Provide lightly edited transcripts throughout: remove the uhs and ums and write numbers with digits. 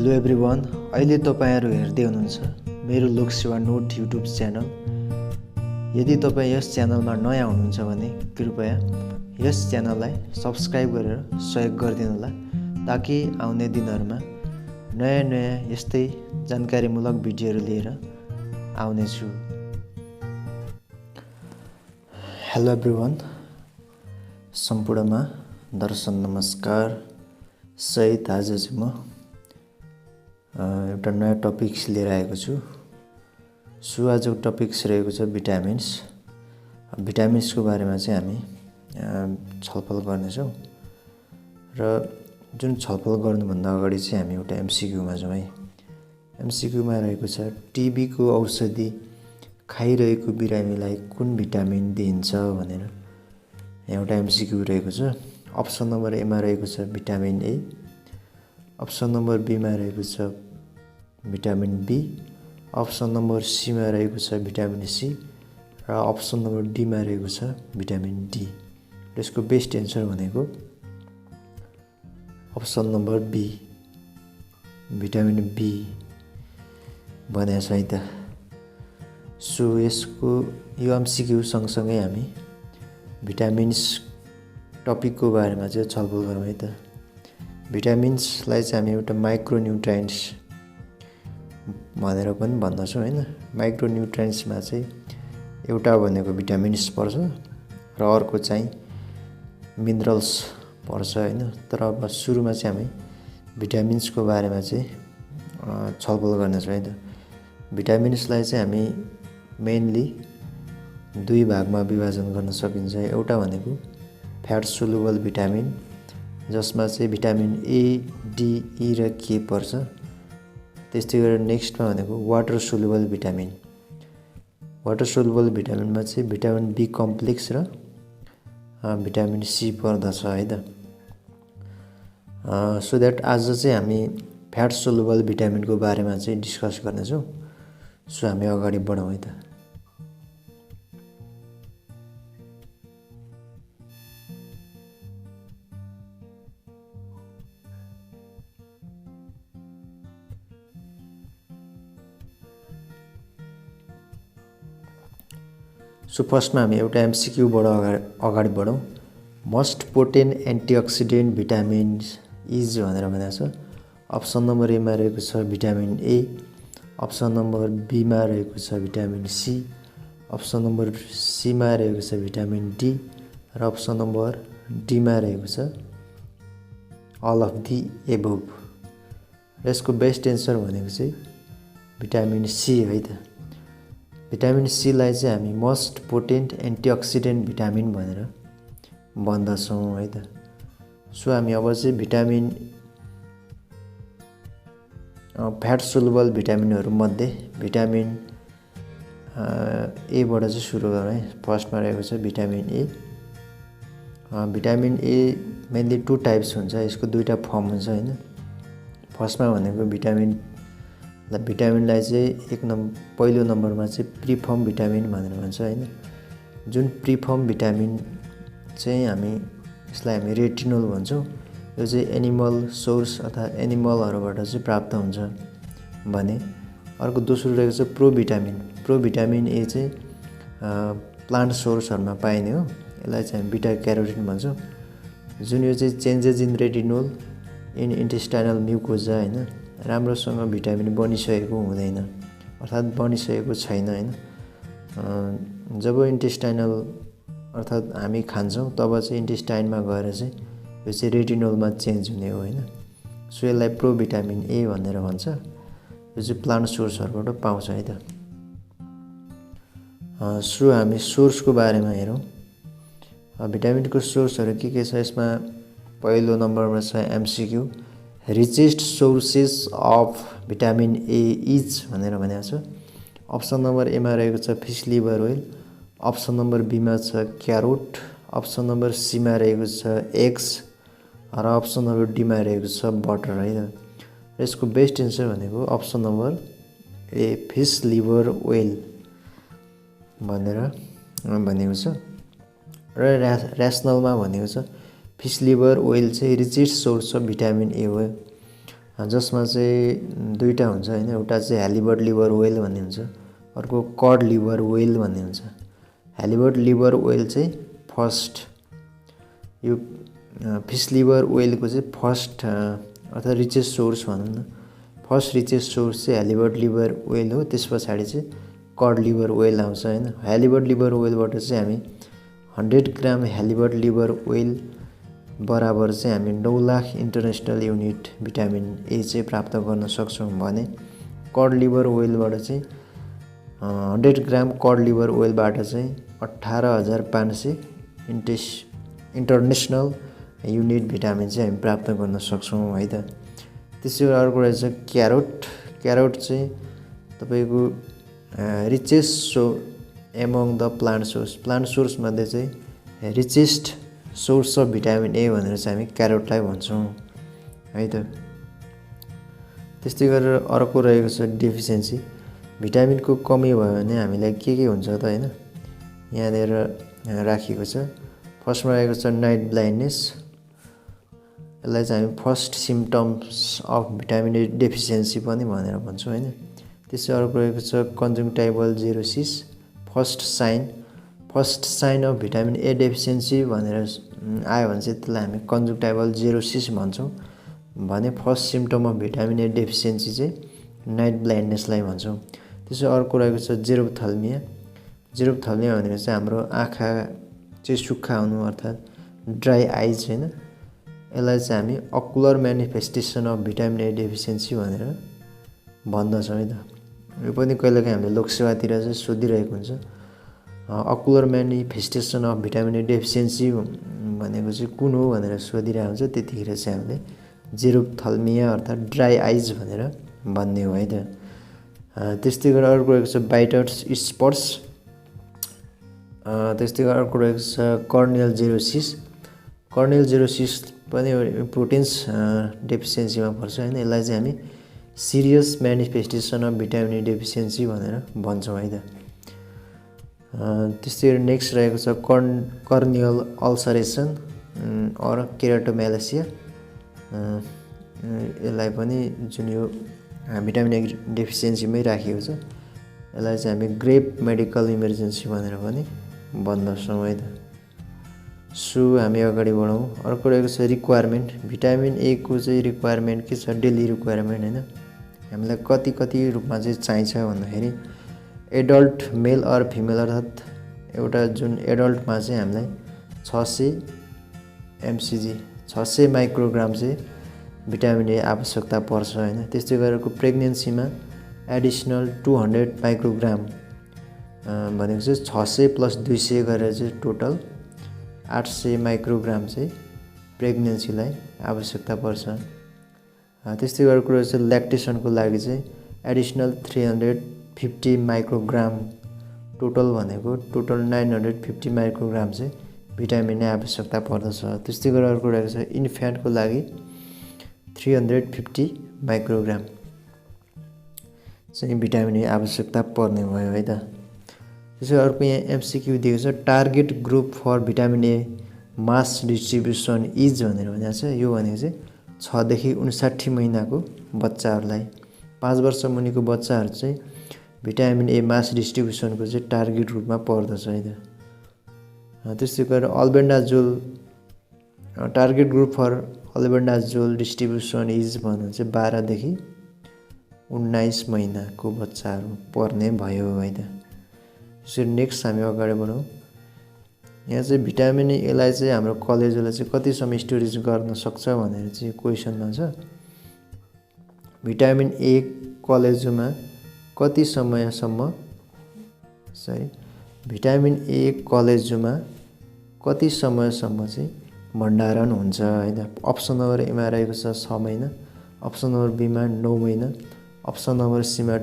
Hello everyone, अहिले तपाईहरु हेर्दै हुनुहुन्छ मेरो लोकसेवा नोट युट्युब च्यानल। यदि तपाई यस च्यानलमा नयाँ हुनुहुन्छ भने कृपया यस च्यानललाई सब्स्क्राइब गरेर सहयोग गरिदिनुहोला ताकि आउने दिनहरुमा नयाँ यस्तै जानकारीमूलक भिडियोहरु लिएर आउने छु। हेलो एभ्रिवान, सम्पूर्णमा दर्शन नमस्कार सहित आज चाहिँ म एउटा नयाँ टपिक्स लिएर आएको छु। सो आजको टपिक्स रहेको छ भिटामिन्स। भिटामिन्सको बारेमा चाहिँ हामी छलफल गर्नेछौँ र जुन छलफल गर्नुभन्दा अगाडि चाहिँ हामी एउटा एमसीक्यूमा जाउँ है। एमसीक्यूमा रहेको छ टिबीको औषधि खाइरहेको बिरामीलाई कुन भिटामिन दिइन्छ भनेर एउटा एमसीक्यू रहेको छ। अप्सन नम्बर ए मा रहेको छ vitamin A, option number B मा रहेको छ vitamin B, option number C मा रहेको छ भिटामिन सी र अप्सन नम्बर डी मा रहेको छ भिटामिन डी। यसको बेस्ट एन्सर भनेको option number B, vitamin B भनेको छ है त। सो यसको यो एमसीक्यू सँगसँगै हामी भिटामिन्स टपिकको बारेमा चाहिँ छलफल गरौँ है त। भिटामिन्सलाई चाहिँ हामी एउटा माइक्रोन्युट्रिएन्ट्स भनेर पनि भन्दछौँ हैन। माइक्रोन्युट्रिएन्ट्समा चाहिँ एउटा भनेको भिटामिन्स पर्छ र अर्को चाहिँ मिनरल्स पर्छ हैन। तर अब सुरुमा चाहिँ हामी भिटामिन्सको बारेमा चाहिँ छलफल गर्नेछौँ है त। भिटामिन्सलाई चाहिँ हामी मेनली दुई भागमा विभाजन गर्न सकिन्छ। एउटा भनेको फ्याट सोलुबल भिटामिन जसमा चाहिँ भिटामिन ए, डी, ई र के पर्छ। त्यस्तै गरेर नेक्स्टमा भनेको water soluble vitamin. Water soluble भिटामिनमा चाहिँ भिटामिन बी कम्प्लेक्स र भिटामिन सी पर्दछ है त। सो द्याट आज चाहिँ हामी फ्याट सोलुबल भिटामिनको बारेमा चाहिँ डिस्कस गर्नेछौँ। सो हामी अगाडि बढौँ है त। सो फर्स्टमा हामी एउटा एमसीक्यूबाट अगाडि बढौँ। Most potent antioxidant vitamins is भनेर भनेको छ। अप्सन नम्बर ए मा रहेको छ vitamin A, option number B मा रहेको छ vitamin C, option number C मा रहेको छ भिटामिन डी र अप्सन नम्बर डी मा रहेको छ अल अफ दि एबोभ। यसको बेस्ट एन्सर भनेको चाहिँ भिटामिन सी है त। भिटामिन सी लाई चाहिँ हामी मोस्ट पोटेन्ट एन्टिअक्सिडेन्ट भिटामिन भनेर भन्दछौँ है त। सो हामी अब चाहिँ भिटामिन फ्याट सोलुबल भिटामिनहरू मध्ये भिटामिन ए बाट चाहिँ सुरु गरौँ है। फर्स्टमा रहेको छ vitamin A. Vitamin A mainly to types हुन्छ, यसको दुईटा फर्म हुन्छ हैन। फर्स्टमा भनेको भिटामिनलाई चाहिँ पहिलो नम्बरमा चाहिँ प्रिफर्म भिटामिन भनेर भन्छ हैन। जुन प्रिफर्म भिटामिन चाहिँ यसलाई हामी रेटिनोल भन्छौँ। यो चाहिँ एनिमल सोर्स अथवा एनिमलहरूबाट चाहिँ प्राप्त हुन्छ भने अर्को दोस्रो रहेको छ प्रोभिटामिन। प्रोभिटामिन ए चाहिँ प्लान्ट सोर्सहरूमा पाइने हो। यसलाई चाहिँ हामी बिटा क्यारोटिन भन्छौँ। जुन यो चाहिँ changes in retinol in intestinal mucosa हैन, राम्रोसँग भिटामिन बनिसकेको हुँदैन अर्थात् बनिसकेको छैन हैन। जब इन्टेस्टाइनल अर्थात् हामी खान्छौँ तब चाहिँ इन्टेस्टाइनमा गएर चाहिँ यो चाहिँ रेटिनोलमा चेन्ज हुने हो हैन। सो यसलाई प्रोभिटामिन ए भनेर भन्छ। यो चाहिँ प्लान्ट सोर्सहरूबाट पाउँछ है त। सो हामी सोर्सको बारेमा हेरौँ। भिटामिनको सोर्सहरू के छ यसमा पहिलो नम्बरमा छ MCQ richest sources of vitamin A is भनेर भनेको छ। अप्सन नम्बर ए मा रहेको छ fish liver oil, option number B मा छ क्यारोट, अप्सन नम्बर सी मा रहेको छ एग्स र अप्सन नम्बर डी मा रहेको छ बटर है त। यसको बेस्ट एन्सर भनेको अप्सन नम्बर ए फिस लिभर ओइल भनेर भनेको छ र ऱ्यासनलमा भनेको छ फिस लिभर ओइल चाहिँ रिचेस्ट सोर्स अफ भिटामिन ए हो। जसमा चाहिँ दुईटा हुन्छ हैन। एउटा चाहिँ हालिबर्ड लिभर ओइल भन्ने हुन्छ, अर्को कड लिभर ओइल भन्ने हुन्छ। हालिबर्ड लिभर ओइल चाहिँ फर्स्ट, यो फिस लिभर ओइलको चाहिँ फर्स्ट अर्थात् रिचेस्ट सोर्स भनौँ न, फर्स्ट रिचेस्ट सोर्स चाहिँ हालिबर्ड लिभर ओइल हो। त्यस पछाडि चाहिँ कड लिभर ओइल आउँछ हैन। हालिबर्ड लिभर ओइलबाट चाहिँ हामी 100 ग्राम हालिबर्ड लिभर ओइल बराबर चाहिँ हामी 9 lakh international unit vitamin A चाहिँ प्राप्त गर्न सक्छौँ भने कड लिभर ओइलबाट चाहिँ 100 ग्राम कड लिभर ओइलबाट चाहिँ 18,500 इन्टरनेसनल युनिट भिटामिन चाहिँ हामी प्राप्त गर्न सक्छौँ है त। त्यसै गरी अर्को रहेछ क्यारोट। क्यारोट चाहिँ तपाईँको richest so among the plant source, plant source मध्ये चाहिँ रिचेस्ट सोर्स अफ भिटामिन ए भनेर चाहिँ हामी क्यारोटलाई भन्छौँ है त। त्यस्तै गरेर अर्को रहेको छ डेफिसियन्सी। भिटामिनको कमी भयो भने हामीलाई के हुन्छ त हैन, यहाँनिर राखिएको छ। फर्स्टमा रहेको छ नाइट ब्लाइन्डनेस, यसलाई चाहिँ हामी first symptoms of vitamin A deficiency पनि भनेर भन्छौँ हैन। त्यसै अर्को रहेको छ conjunctival xerosis, first sign of vitamin A deficiency भनेर आयो भने चाहिँ त्यसलाई हामी कन्जङ्क्टिभल जेरोसिस भन्छौँ भने first symptom of vitamin A deficiency चाहिँ नाइट ब्लाइन्डनेसलाई भन्छौँ। त्यसै अर्को रहेको छ जेरोप्थल्मिया। जेरोप्थल्मिया भनेको चाहिँ हाम्रो आँखा चाहिँ सुक्खा हुनु अर्थात् ड्राई आइज हैन। यसलाई चाहिँ हामी ocular manifestation of vitamin A deficiency भनेर भन्दछौँ है त। यो पनि कहिलेकाहीँ हामीले लोकसेवातिर चाहिँ सोधिरहेको हुन्छ। Ocular manifestation of vitamin A deficiency भनेको चाहिँ कुन हो भनेर सोधिरहेको हुन्छ। त्यतिखेर चाहिँ हामीले जेरोप्थल्मिया अर्थात् ड्राई आइज भनेर भन्ने हो है त। त्यस्तै गरेर अर्को रहेको छ बाइटर्स स्पट्स। त्यस्तै गरेर अर्को रहेको छ कर्नियल जेरोसिस। कर्नियल जेरोसिस पनि प्रोटिन्स डेफिसियन्सीमा पर्छ हैन। यसलाई चाहिँ हामी serious manifestation of vitamin A deficiency भनेर भन्छौँ है त। त्यस्तै गरी नेक्स्ट रहेको छ कर्नियल अल्सरेसन अर केराटोम्यालेसिया। यसलाई पनि जुन यो भिटामिन ए डेफिसियन्सीमै राखिएको छ, यसलाई चाहिँ हामी ग्रेभ मेडिकल इमर्जेन्सी भनेर पनि भन्दछौँ है त। सो हामी अगाडि बढौँ। अर्को रहेको छ रिक्वायरमेन्ट। भिटामिन ए को चाहिँ रिक्वायरमेन्ट के छ, डेली रिक्वायरमेन्ट हैन। हामीलाई कति रूपमा चाहिँ चाहिन्छ भन्दाखेरि एडल्ट मेल अर फिमेल अर्थात् एउटा जुन एडल्टमा चाहिँ हामीलाई 600 mcg 600 माइक्रोग्राम चाहिँ भिटामिन ए आवश्यकता पर्छ हैन। त्यस्तै गरेको प्रेग्नेन्सीमा एडिसनल 200 माइक्रोग्राम भनेको चाहिँ 600 प्लस 200 गरेर चाहिँ टोटल 800 माइक्रोग्राम चाहिँ प्रेग्नेन्सीलाई आवश्यकता पर्छ। त्यस्तै गरेको कुरा चाहिँ ल्याक्टेसनको लागि चाहिँ एडिसनल 350 माइक्रोग्राम, टोटल भनेको टोटल 950 माइक्रोग्राम चाहिँ भिटामिन ए आवश्यकता पर्दछ। त्यस्तै गरेर अर्को रहेको छ इन्फ्यान्टको लागि 350 माइक्रोग्राम चाहिँ भिटामिन ए आवश्यकता पर्ने भयो है त। त्यसै अर्को यहाँ एमसिक्यू दिएको छ target group for vitamin A mass distribution is भनेर भनेको छ। यो भनेको चाहिँ 6 देखि 59 महिनाको बच्चाहरूलाई, 5 वर्ष मुनिको बच्चाहरू चाहिँ भिटामिन ए मास डिस्ट्रिब्युसनको चाहिँ टार्गेट रूपमा पर्दछ है त। त्यस्तै गरेर albendazole target group for albendazole distribution is भन्नु चाहिँ 12 देखि 19 महिनाको बच्चाहरू पर्ने भयो है त। त्यसरी नेक्स्ट हामी अगाडि बढौँ। यहाँ चाहिँ भिटामिन एलाई चाहिँ हाम्रो कलेजले चाहिँ कतिसम्म स्टोरेज गर्न सक्छ भनेर चाहिँ क्वेसनमा छ। भिटामिन ए कलेजमा कति समयसम्म भिटामिन ए कलेजमा कति समयसम्म चाहिँ भण्डारण हुन्छ है त। अप्सन नम्बर एमा रहेको छ 6 महिना, अप्सन नम्बर बीमा 9 महिना, अप्सन नम्बर सीमा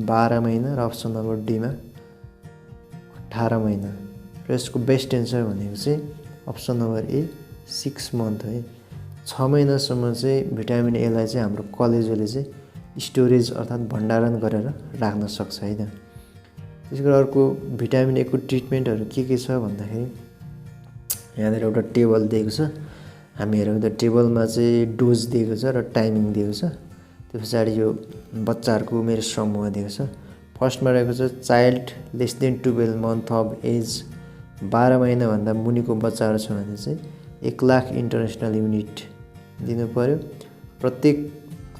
12 महिना र अप्सन नम्बर डीमा 18 महिना र यसको बेस्ट एन्सर भनेको चाहिँ अप्सन नम्बर ए 6 मन्थ है। 6 महिनासम्म चाहिँ भिटामिन एलाई चाहिँ हाम्रो कलेजले चाहिँ स्टोरेज अर्थात् भण्डारण गरेर राख्न सक्छ है त। त्यसैगरी अर्को भिटामिन ए को ट्रिटमेन्टहरू के छ भन्दाखेरि यहाँनिर एउटा टेबल दिएको छ। हामी हेरौँ त टेबलमा चाहिँ डोज दिएको छ र टाइमिङ दिएको छ। त्यो पछाडि यो बच्चाहरूको उमेर समूह दिएको छ। फर्स्टमा रहेको छ child less than 12 month of age, 12 महिनाभन्दा मुनिको बच्चाहरू छ भने चाहिँ 1 लाख इन्टरनेसनल युनिट दिनु पर्यो प्रत्येक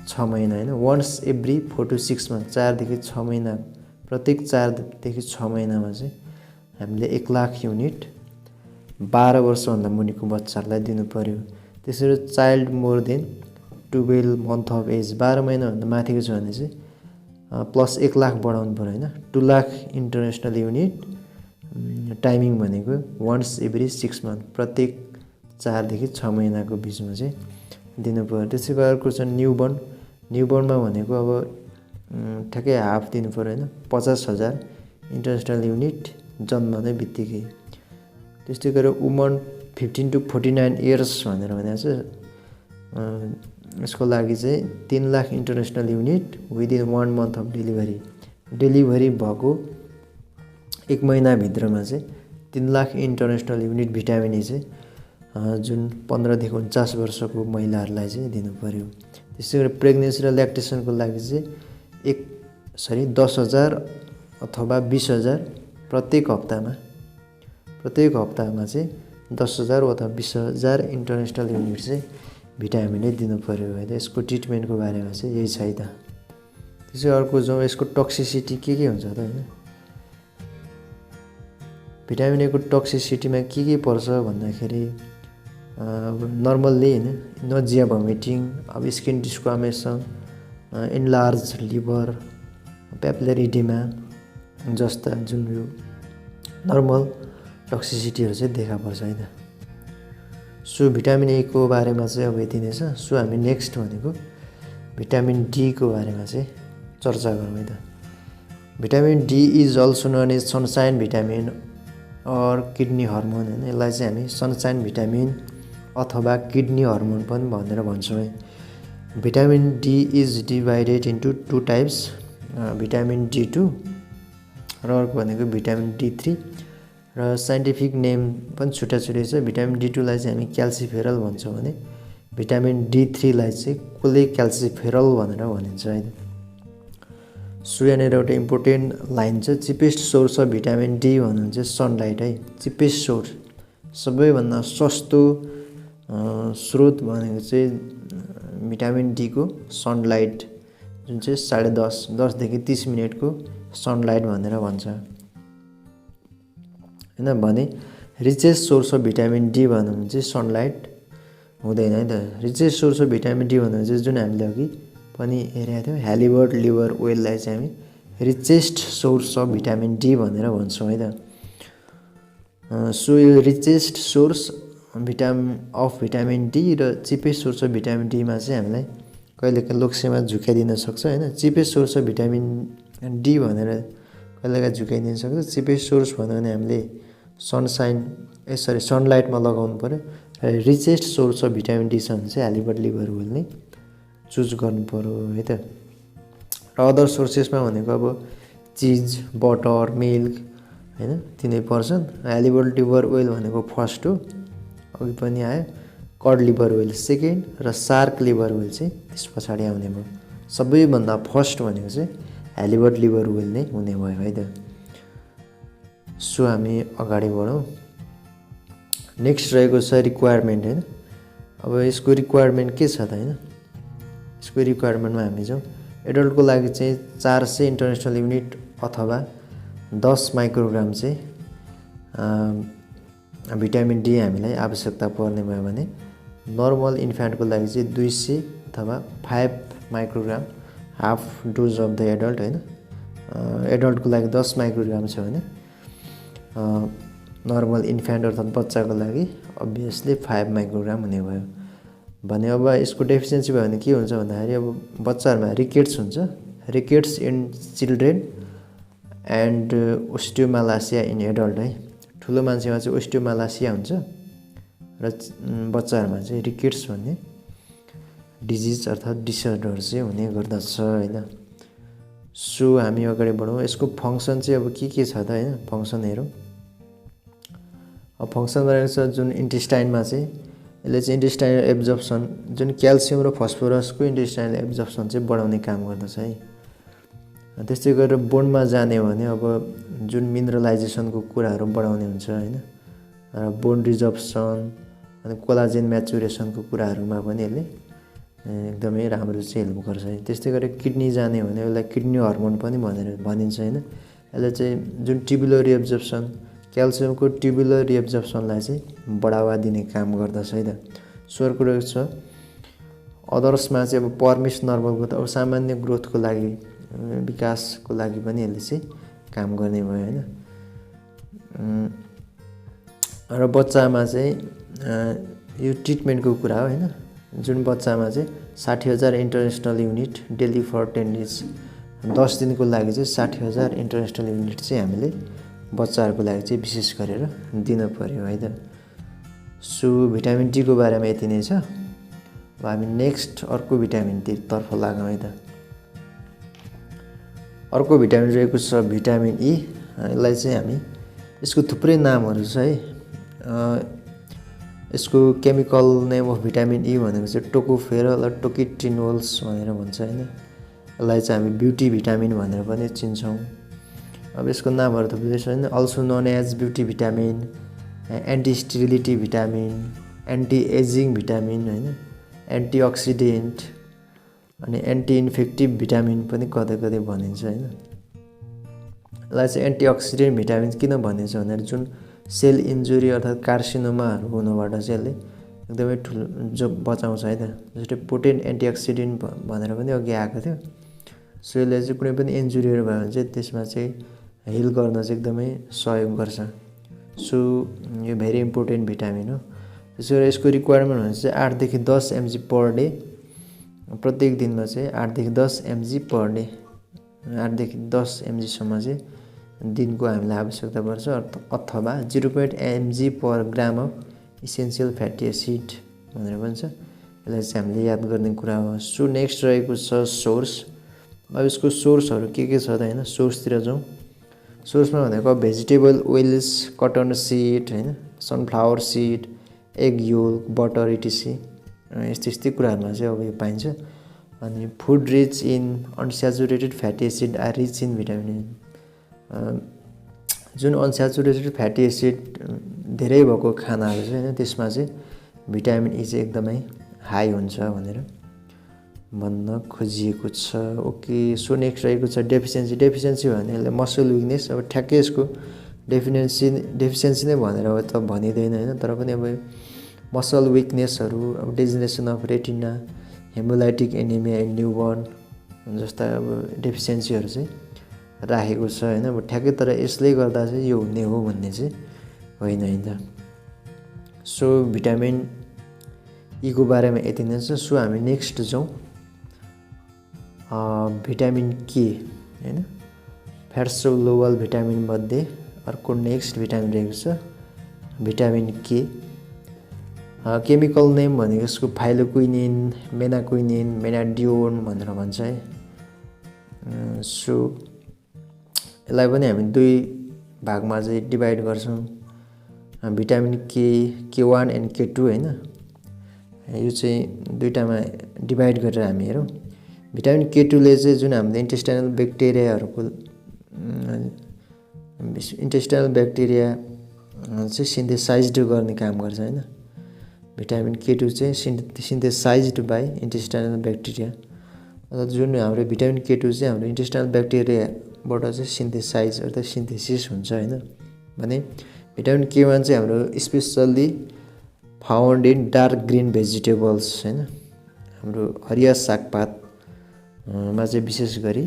6 महिना हैन, वन्स एभ्री 4 to 6 मन्थ, 4 देखि 6 महिना, प्रत्येक 4 देखि 6 महिनामा चाहिँ हामीले 1 लाख युनिट 12 वर्षभन्दा मुनिको बच्चाहरूलाई दिनु पर्यो। त्यसरी child more than 12 month of age, 12 महिनाभन्दा माथिको छ भने चाहिँ प्लस 1 लाख बढाउनु पर्यो हैन, 2 लाख इन्टरनेसनल युनिट। टाइमिङ भनेको वन्स एभ्री 6 मन्थ, प्रत्येक 4 देखि 6 महिनाको बिचमा चाहिँ दिनु पर्यो। त्यसैको अर्को छ न्युबर्न। न्युबर्नमा भनेको अब ठ्याक्कै हाफ दिनु पर्यो हैन, 50,000 इन्टरनेसनल युनिट जन्मने बित्तिकै। त्यस्तै गरेर वुमन 15 to 49 इयर्स भनेर भनेको छ, यसको लागि चाहिँ 3 lakh international unit within 1 month of delivery. Delivery भएको 1 महिनाभित्रमा चाहिँ 3 लाख इन्टरनेसनल युनिट भिटामिन ई चाहिँ जुन 15 देखि 49 वर्षको महिलाहरूलाई चाहिँ दिनु पर्यो। त्यसै गरी प्रेग्नेन्सी र ल्याक्टेसनको लागि चाहिँ 10,000 अथवा 20,000 प्रत्येक हप्तामा चाहिँ 10,000 अथवा 20,000 इन्टरनेसनल युनिट चाहिँ भिटामिन ए दिनु पर्यो है। यसको ट्रिटमेन्टको बारेमा चाहिँ यही छ है त। त्यसै अर्को जाउँ, यसको टक्सिसिटी के हुन्छ त हैन। भिटामिन ए को टक्सिसिटीमा के पर्छ भन्दाखेरि नर्मल्ली हैन, नजिया, भमिटिङ, अब skin डिस्क्वामेसन, enlarge liver, papillary oedema जस्ता जुन यो नर्मल टक्सिसिटीहरू चाहिँ देखा पर्छ है त। सो भिटामिन ए को बारेमा चाहिँ अब यति नै छ। सो हामी नेक्स्ट भनेको भिटामिन डी को बारेमा चाहिँ चर्चा गरौँ है त। Vitamin D is also known as sunshine vitamin और किडनी हर्मोन हैन। यसलाई चाहिँ हामी सनसाइन भिटामिन अथवा किडनी हर्मोन पनि भनेर भन्छौँ है। Vitamin D is divided into 2 types, vitamin D2 र अर्को भनेको भिटामिन D3 र साइन्टिफिक नेम पनि छुट्टा छुट्टै छ। भिटामिन D2 लाई चाहिँ हामी क्याल्सिफेरल भन्छौँ भने भिटामिन D3 लाई चाहिँ कोलेक्याल्सिफेरल भनेर भनिन्छ है। सो यहाँनिर एउटा इम्पोर्टेन्ट लाइन छ, cheapest source of vitamin D भन्नुहुन्छ सनलाइट है। चिपेस्ट सोर्स, सबैभन्दा सस्तो स्रोत भनेको चाहिँ भिटामिन डी को सनलाइट, जुन चाहिँ 10:30 देखि 30 मिनटको सनलाइट भनेर भन्छ हैन। भने richest source of vitamin D भन्नु चाहिँ सनलाइट हुँदैन है त। Richest source of vitamin D भन्नु चाहिँ जुन हामीले अघि पनि हेरेका थियौँ, ह्यालिबर्ट लिभर ओइललाई चाहिँ हामी richest source of vitamin D भनेर भन्छौँ है त। सो यो रिचेस्ट सोर्स भिटामिन डी र चिपेस्ट सोर्स अफ भिटामिन डीमा चाहिँ हामीलाई कहिलेकाहीँ लोकसेवा झुकाइदिन सक्छ हैन। Cheapest source of vitamin D भनेर कहिलेकाहीँ झुकाइदिन सक्छ। चिपेस्ट सोर्स भन्यो भने हामीले सनलाइटमा लगाउनु पर्यो। र richest source of vitamin D छ भने चाहिँ ह्यालिबर्ट लिभर ओइल नै चुज गर्नु पर्यो है त। र अदर सोर्सेसमा भनेको अब चिज, बटर, मिल्क हैन, तिनै पर्छन्। ह्यालिबर्ट लिभर ओइल भनेको फर्स्ट हो, अघि पनि आयो। कड लिभर ओइल सेकेन्ड र सार्क लिभर ओइल चाहिँ त्यस पछाडि आउने भयो। सबैभन्दा फर्स्ट भनेको चाहिँ ह्यालिबर्ट लिभर ओइल नै हुने भयो है त। सो हामी अगाडि बढौँ। नेक्स्ट रहेको छ रिक्वायरमेन्ट हैन। अब यसको रिक्वायरमेन्ट के छ त हैन। यसको रिक्वायरमेन्टमा हामी जाउँ। एडल्टको लागि चाहिँ 400 इन्टरनेसनल युनिट अथवा 10 माइक्रोग्राम चाहिँ भिटामिन डी हामीलाई आवश्यकता पर्ने भयो भने नर्मल इन्फ्यान्टको लागि चाहिँ 200 अथवा 5 microgram half dose of the adult हैन। एडल्टको लागि 10 माइक्रोग्राम छ भने नर्मल इन्फ्यान्ट अर्थात् बच्चाको लागि अभियसली 5 माइक्रोग्राम हुने भयो भने। अब यसको डेफिसियन्सी भयो भने के हुन्छ भन्दाखेरि अब बच्चाहरूमा रिकेट्स हुन्छ, rickets in children and osteomalacia in adult है। ठुलो मान्छेमा चाहिँ ओस्टियोमालासिया हुन्छ र बच्चाहरूमा चाहिँ रिकेट्स भन्ने डिजिज अर्थात् डिसअर्डर चाहिँ हुने गर्दछ हैन। सो हामी अगाडि बढौँ। यसको फङ्सन चाहिँ अब के छ त हैन, फङ्सन हेरौँ। अब फङ्सन रहेको छ जुन इन्टेस्टाइनमा चाहिँ यसले चाहिँ इन्टेस्टाइनल एब्जर्प्सन जुन क्याल्सियम र फस्फोरसको इन्टेस्टाइनल एब्जर्प्सन चाहिँ बढाउने काम गर्दछ है। त्यस्तै गरेर बोनमा जाने भने अब जुन मिनरलाइजेसनको कुराहरू बढाउने हुन्छ हैन, र बोन रिजर्प्सन अनि कोलाजेन म्याचुरेसनको कुराहरूमा पनि यसले एकदमै राम्रो चाहिँ हेल्प गर्छ है। त्यस्तै गरेर किडनी जाने भने यसलाई किडनी हर्मोन पनि भनेर भनिन्छ हैन। यसले चाहिँ जुन ट्युबुलर रिएब्जर्प्सन क्याल्सियमको ट्युबुलर रिएब्जर्प्सनलाई चाहिँ बढावा दिने काम गर्दछ है त। स्वर कुरा छ अदर्समा चाहिँ अब पर्मिस नर्मल ग्रोथ अब सामान्य ग्रोथको लागि विकासको लागि पनि यसले चाहिँ काम गर्ने भयो हैन। र बच्चामा चाहिँ यो ट्रिटमेन्टको कुरा हो हैन। जुन बच्चामा चाहिँ 60,000 international unit daily for 10 days 10 दिनको लागि चाहिँ 60,000 इन्टरनेसनल युनिट चाहिँ हामीले बच्चाहरूको लागि चाहिँ विशेष गरेर दिन पर्यो है त। सो भिटामिन डी को बारेमा यति नै छ। अब हामी नेक्स्ट अर्को भिटामिन डी तर्फ लागौँ है त। अर्को भिटामिन रहेको छ भिटामिन ई। यसलाई चाहिँ हामी यसको थुप्रै नामहरू छ है। यसको केमिकल नेम अफ भिटामिन ई भनेको चाहिँ टोकोफेरल र टोकिटिनोल्स भनेर भन्छ हैन। यसलाई चाहिँ हामी ब्युटी भिटामिन भनेर पनि चिन्छौँ। अब यसको नामहरू थुप्रै छ हैन। Also known as beauty vitamin, anti sterility vitamin, anti aging vitamin हैन, एन्टिअक्सिडेन्ट अनि एन्टी इन्फेक्टिभ भिटामिन पनि कतै कतै भनिन्छ हैन। यसलाई चाहिँ एन्टिअक्सिडेन्ट भिटामिन किन भनिन्छ भन्दाखेरि जुन सेल इन्जुरी अर्थात् कार्सिनोमाहरू हुनबाट चाहिँ यसले एकदमै ठुलो जो बचाउँछ है त। जस्तै पोटेन्ट एन्टिअक्सिडेन्ट भनेर पनि अघि आएको थियो। सो यसले चाहिँ कुनै पनि इन्जुरीहरू भयो भने चाहिँ त्यसमा चाहिँ हिल गर्न चाहिँ एकदमै सहयोग गर्छ। सो यो भेरी इम्पोर्टेन्ट भिटामिन हो। त्यसो गरेर यसको रिक्वायरमेन्ट भनेको चाहिँ 8 देखि 10 mg पर डे, प्रत्येक दिनमा चाहिँ 8 देखि 10 mg पर डे, 8 देखि 10 mg सम्म चाहिँ दिनको हामीलाई आवश्यकता पर्छ। अथवा 0.8 mg per gram of essential fatty acid भनेर भन्छ। यसलाई चाहिँ हामीले याद गर्ने कुरा हो। सो नेक्स्ट रहेको छ सोर्स। अब यसको सोर्सहरू के छ त हैन। सोर्सतिर जाउँ। सोर्समा भनेको भेजिटेबल ओइल्स, कटन सिड हैन, sunflower seed, egg yolk, butter etc यस्तै कुराहरूमा चाहिँ अब यो पाइन्छ। अनि food rich in unsaturated fatty acid are rich in vitamin. जुन अनस्याचुरेटेड फ्याटी एसिड धेरै भएको खानाहरू छ हैन त्यसमा चाहिँ भिटामिन ई चाहिँ एकदमै हाई हुन्छ भनेर भन्न खोजिएको छ। ओके। सो नेक्स्ट रहेको छ डेफिसिएन्सी। डेफिसिएन्सी भने यसले मसल विकनेस। अब ठ्याक्कै यसको डेफिसिएन्सी नै भनेर अब त भनिँदैन हैन। तर पनि अब मसल विकनेसहरू, अब degeneration of retina, hemolytic anemia in newborn जस्ता अब डेफिसिएन्सीहरू चाहिँ राखेको छ हैन। अब ठ्याक्कै तर यसले गर्दा चाहिँ यो हुने हो भन्ने चाहिँ होइन है त। सो भिटामिन ई को बारेमा यति नै छ। सो हामी नेक्स्ट जाउँ भिटामिन के हैन। फ्याट सोलुबल भिटामिन मध्ये अर्को नेक्स्ट भिटामिन रहेको छ भिटामिन के। केमिकल नेम भनेको यसको फाइलोक्विनिन, मेनाक्विनिन, मेनाडियोन भनेर भन्छ है। सो यसलाई पनि हामी दुई भागमा चाहिँ डिभाइड गर्छौँ। भिटामिन के1 एन्ड के2 हैन। यो चाहिँ दुईटामा डिभाइड गरेर हामी हेरौँ। भिटामिन के2ले चाहिँ जुन हामीले इन्टेस्टाइनल ब्याक्टेरियाहरूको चाहिँ सिन्थेसाइज्ड गर्ने काम गर्छ हैन। भिटामिन के2 चाहिँ सिन्थेसाइज्ड बाई इन्टेस्टाइनल ब्याक्टेरिया। जुन हाम्रो भिटामिन के2 चाहिँ हाम्रो इन्टेस्टाइनल ब्याक्टेरियाबाट चाहिँ सिन्थेसाइज अर्थात् सिन्थेसिस हुन्छ हैन। भने भिटामिन के1 चाहिँ हाम्रो specially found in dark green vegetables हैन। हाम्रो हरिया सागपातमा चाहिँ विशेष गरी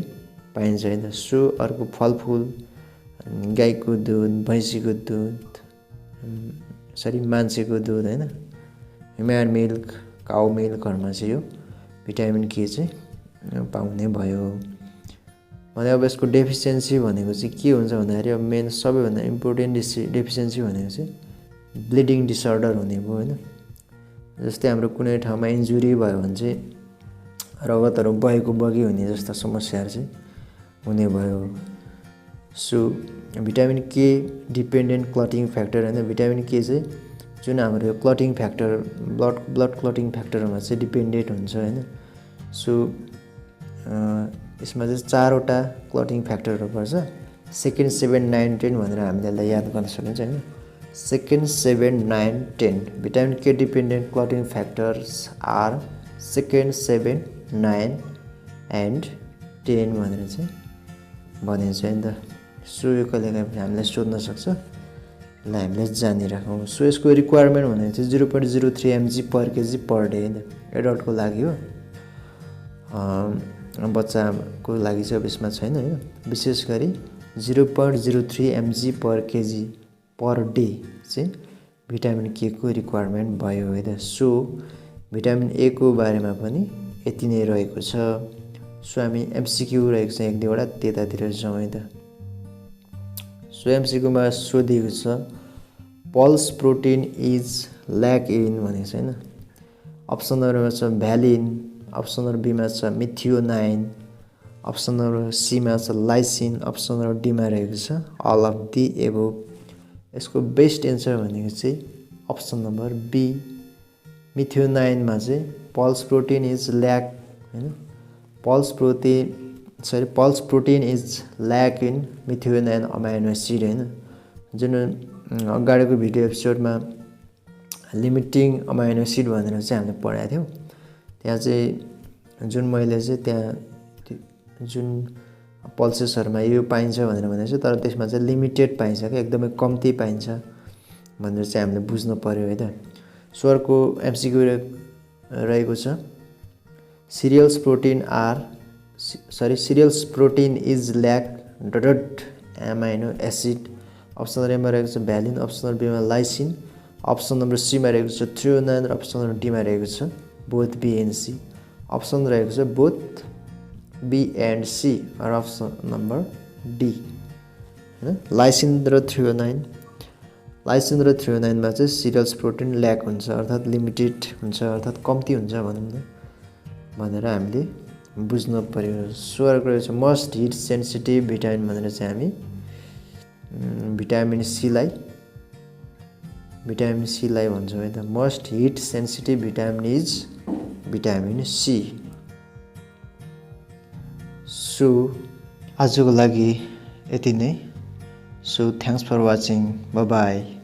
पाइन्छ हैन। सो अर्को फलफुल, गाईको दुध, भैँसीको दुध, मान्छेको दुध हैन, ह्युमन मिल्क, काउ मिल्कहरूमा चाहिँ यो भिटामिन के चाहिँ पाउने भयो। भने अब यसको डेफिसिएन्सी भनेको चाहिँ के हुन्छ भन्दाखेरि अब मेन सबैभन्दा इम्पोर्टेन्ट डेफिसिएन्सी भनेको चाहिँ ब्लिडिङ डिसअर्डर हुने भयो हैन। जस्तै हाम्रो कुनै ठाउँमा इन्जुरी भयो भने चाहिँ रगतहरू बगी हुने जस्ता समस्याहरू चाहिँ हुने भयो। So vitamin K dependent clotting factor हैन। भिटामिन के चाहिँ जुन हाम्रो यो क्लटिङ फ्याक्टर ब्लड क्लटिङ फ्याक्टरमा चाहिँ डिपेन्डेन्ट हुन्छ हैन। सो यसमा चाहिँ 4 वटा क्लटिङ फ्याक्टरहरू पर्छ। सेकेन्ड 7 9 10 भनेर हामीले यसलाई याद गर्न सकिन्छ हैन। Second 7 9 10 vitamin K dependent clotting factors are second 7 9 and 10 भनेर चाहिँ भनिन्छ हैन त। सो यो कहिलेकाहीँ पनि हामीलाई सोध्न सक्छ, ल हामीले जानिराखौँ। सो यसको रिक्वायरमेन्ट भनेको चाहिँ 0.03 mg पर केजी पर डे हैन, एडल्टको लागि हो। बच्चाको लागि चाहिँ अब यसमा छैन हैन। विशेष गरी 0.03 mg पर केजी पर डे चाहिँ भिटामिन के को रिक्वायरमेन्ट भयो है त। सो भिटामिन ए को बारेमा पनि यति नै रहेको छ। सो हामी एमसीक्यू रहेको छ एक दुईवटा, त्यतातिर जाउँ है त। सो एमसीक्यूमा सोधिएको छ pulse protein is lack in भनेको छ हैन। अप्सन नम्बरमा छ भ्यालिन, अप्सन नम्बर बीमा छ मिथियोनाइन, अप्सन नम्बर सीमा छ लाइसिन, अप्सन नम्बर डीमा रहेको छ अल अफ दि एबोभ। यसको बेस्ट एन्सर भनेको चाहिँ अप्सन नम्बर बी मिथियोनाइनमा चाहिँ पल्स प्रोटिन इज ल्याक हैन। Pulse protein is lack in methionine amino acid हैन। जुन अगाडिको भिडियो एपिसोडमा लिमिटिङ अमाइनो एसिड भनेर चाहिँ हामीले पढाएको थियौँ। त्यहाँ चाहिँ जुन मैले चाहिँ त्यहाँ जुन पल्सेसहरूमा यो पाइन्छ भनेर भनेको छु, तर त्यसमा चाहिँ लिमिटेड पाइन्छ क्या, एकदमै कम्ती पाइन्छ भनेर चाहिँ हामीले बुझ्नु पर्यो है त। स्वरको एमसीक्यू रहेको छ cereals protein is lack dot amino acid. Option number एमा रहेको छ भ्यालिन, अप्सन नम्बर बीमा लाइसिन, अप्सन नम्बर सीमा रहेको छ थ्रियोनाइन र अप्सन नम्बर डीमा रहेको छ both B and C. Option रहेको छ बोथ बी एन्ड सी र अप्सन नम्बर डी हैन। लाइसिन र थ्रियोनाइनमा चाहिँ सिरियल्स प्रोटिन ल्याक हुन्छ, अर्थात् लिमिटेड हुन्छ, अर्थात् कम्ती हुन्छ भनौँ न भनेर हामीले बुझ्नु पर्यो। स्वरको रहेछ मस्ट हिट सेन्सिटिभ भिटामिन भनेर चाहिँ हामी भिटामिन सीलाई भन्छौँ है त। Most heat sensitive vitamin is vitamin C. So आजको लागि यति नै। So thanks for watching, bye by.